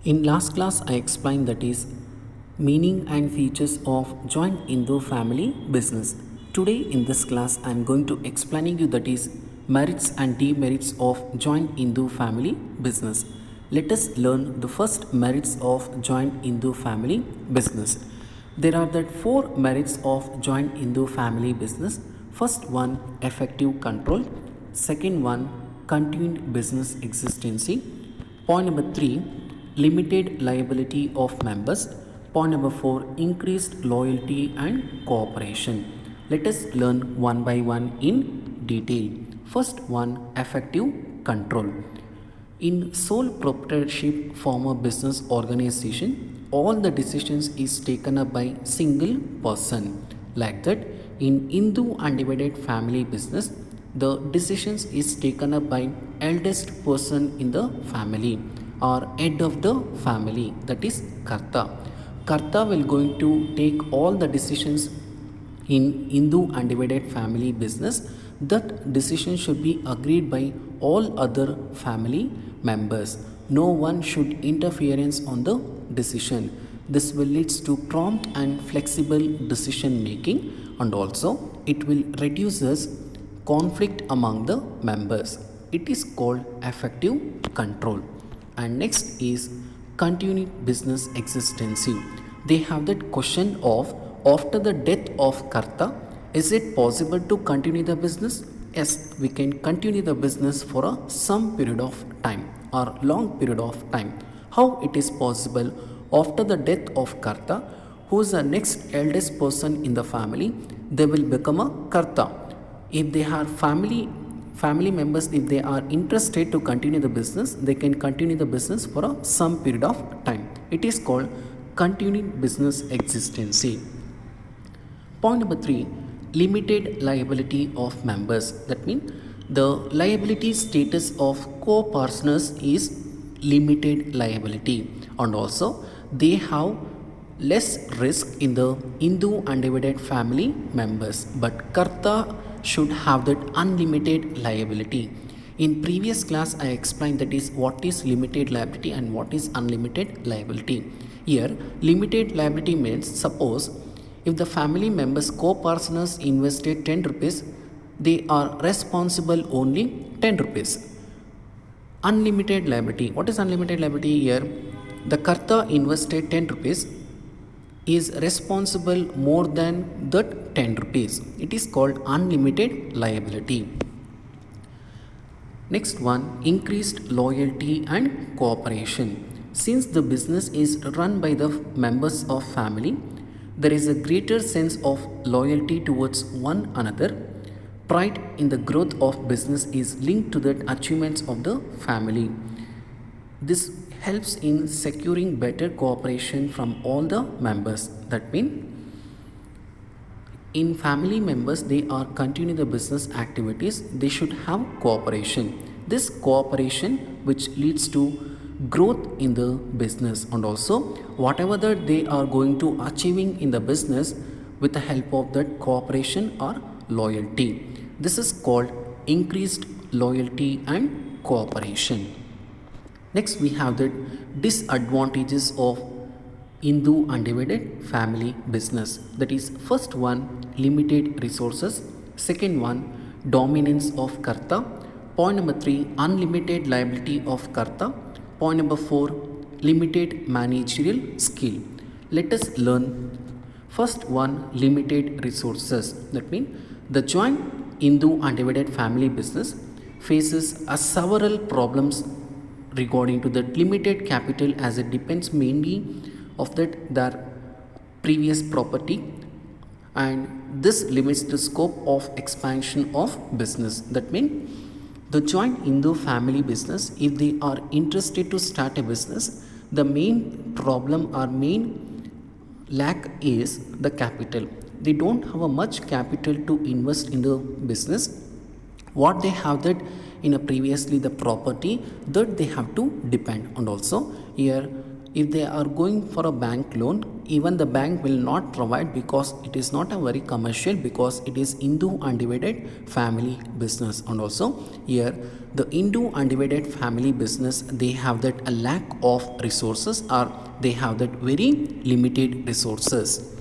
In last class, I explained that is meaning and features of joint Hindu family business. Today in this class, I am going to explaining you that is merits and demerits of joint Hindu family business. Let us learn the first merits of joint Hindu family business. There are the four merits of joint Hindu family business. First one, effective control. Second one, continued business existency. Point number 3, limited liability of members. Point number 4, increased loyalty and cooperation. Let us learn one by one in detail. First one, effective control. In sole proprietorship form of business organization, all the decisions is taken up by single person. Like that, in Hindu undivided family business, the decisions is taken up by eldest person in the family or head of the family, that is Karta. Karta will going to take all the decisions in Hindu undivided family business. That decision should be agreed by all other family members. No one should interference on the decision. This will lead to prompt and flexible decision making, and also it will reduces conflict among the members. It is called effective control. And next is continued business existency. They have that question of after the death of Karta, is it possible to continue the business? Yes, we can continue the business for some period of time or long period of time. How it is possible? After the death of Karta, who is the next eldest person in the family, they will become a Karta. If they are family members, if they are interested to continue the business, they can continue the business for some period of time. It is called continued business existency. Point number 3, limited liability of members. That means the liability status of co-partners is limited liability, and also they have less risk in the Hindu undivided family members, but Karta should have that unlimited liability. In previous class, I explained that is what is limited liability and what is unlimited liability. Here, limited liability means suppose if the family members co-partners invested 10 rupees, they are responsible only 10 rupees. Unlimited liability. What is unlimited liability here? The Karta invested 10 rupees is responsible more than that 10 rupees. It is called unlimited liability. Next one, increased loyalty and cooperation. Since the business is run by the members of family, there is a greater sense of loyalty towards one another. Pride in the growth of business is linked to the achievements of the family. This helps in securing better cooperation from all the members. That means in family members, they are continuing the business activities, they should have cooperation. This cooperation which leads to growth in the business, and also whatever that they are going to achieving in the business with the help of that cooperation or loyalty. This is called increased loyalty and cooperation. Next, we have the disadvantages of Hindu undivided family business. That is, first one, limited resources. Second one, dominance of Karta. Point number 3, unlimited liability of Karta. Point number 4, limited managerial skill. Let us learn first one, limited resources. That means the joint Hindu undivided family business faces several problems regarding to the limited capital, as it depends mainly of that their previous property, and this limits the scope of expansion of business. That means the joint Hindu family business, if they are interested to start a business, the main problem or main lack is the capital. They don't have a much capital to invest in the business. What they have that in a previously the property that they have to depend, and also here if they are going for a bank loan, even the bank will not provide because it is not a very commercial, because it is Hindu undivided family business. And also here the Hindu undivided family business, they have that a lack of resources, or they have that very limited resources.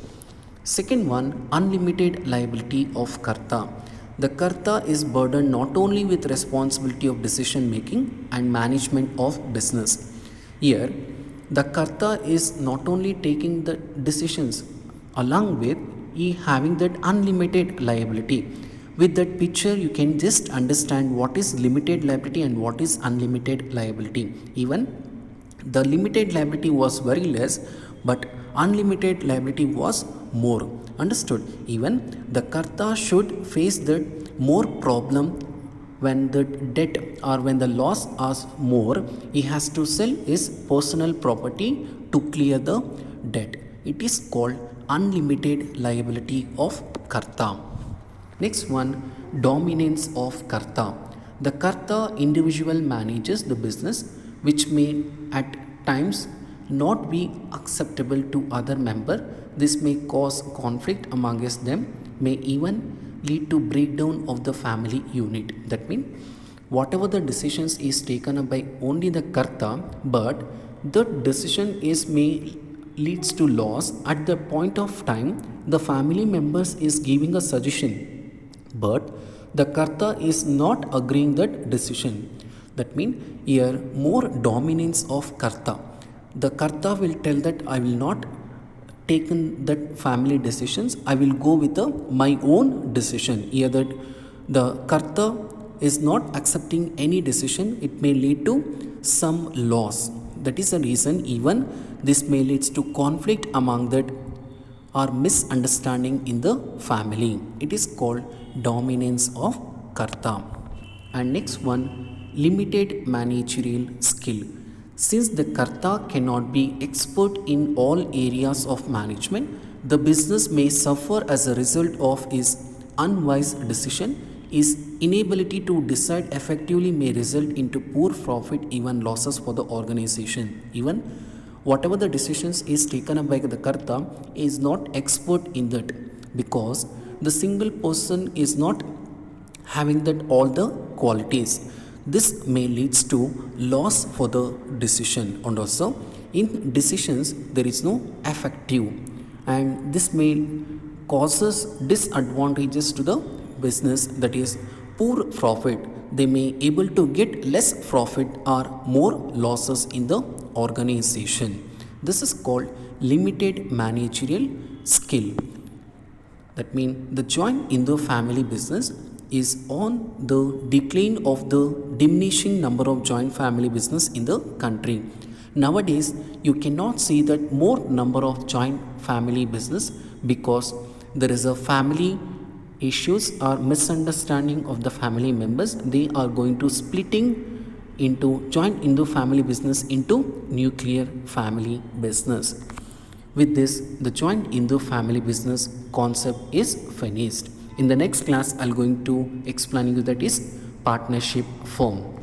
Second one, unlimited liability of Karta. The Karta is burdened not only with responsibility of decision making and management of business. Here, the Karta is not only taking the decisions, along with he having that unlimited liability. With that picture, you can just understand what is limited liability and what is unlimited liability. Even the limited liability was very less, but unlimited liability was more. Understood? Even the Karta should face the more problem when the debt or when the loss is more. He has to sell his personal property to clear the debt. It is called unlimited liability of Karta. Next one, dominance of Karta. The Karta individual manages the business, which may at times not be acceptable to other member. This may cause conflict amongst them, may even lead to breakdown of the family unit. That means whatever the decisions is taken up by only the Karta, but the decision is may leads to loss at the point of time the family members is giving a suggestion, but the Karta is not agreeing that decision. That means here more dominance of Karta. The Karta will tell that I will not taken that family decisions, I will go with my own decision. Here that the Karta is not accepting any decision, it may lead to some loss. That is the reason even this may leads to conflict among that or misunderstanding in the family. It is called dominance of Karta. And next one, limited managerial skill. Since the Karta cannot be expert in all areas of management, the business may suffer as a result of his unwise decision. His inability to decide effectively may result into poor profit, even losses for the organization. Even whatever the decisions is taken up by the Karta is not expert in that, because the single person is not having that all the qualities. This may leads to loss for the decision, and also in decisions there is no effective, and this may causes disadvantages to the business, that is poor profit. They may able to get less profit or more losses in the organization. This is called limited managerial skill. That means the joint Indo family business is on the decline of the diminishing number of joint family business in the country. Nowadays, you cannot see that more number of joint family business, because there is a family issues or misunderstanding of the family members. They are going to splitting into joint Indo family business into nuclear family business. With this, the joint Indo family business concept is finished. In the next class, I'll going to explain you that is partnership firm.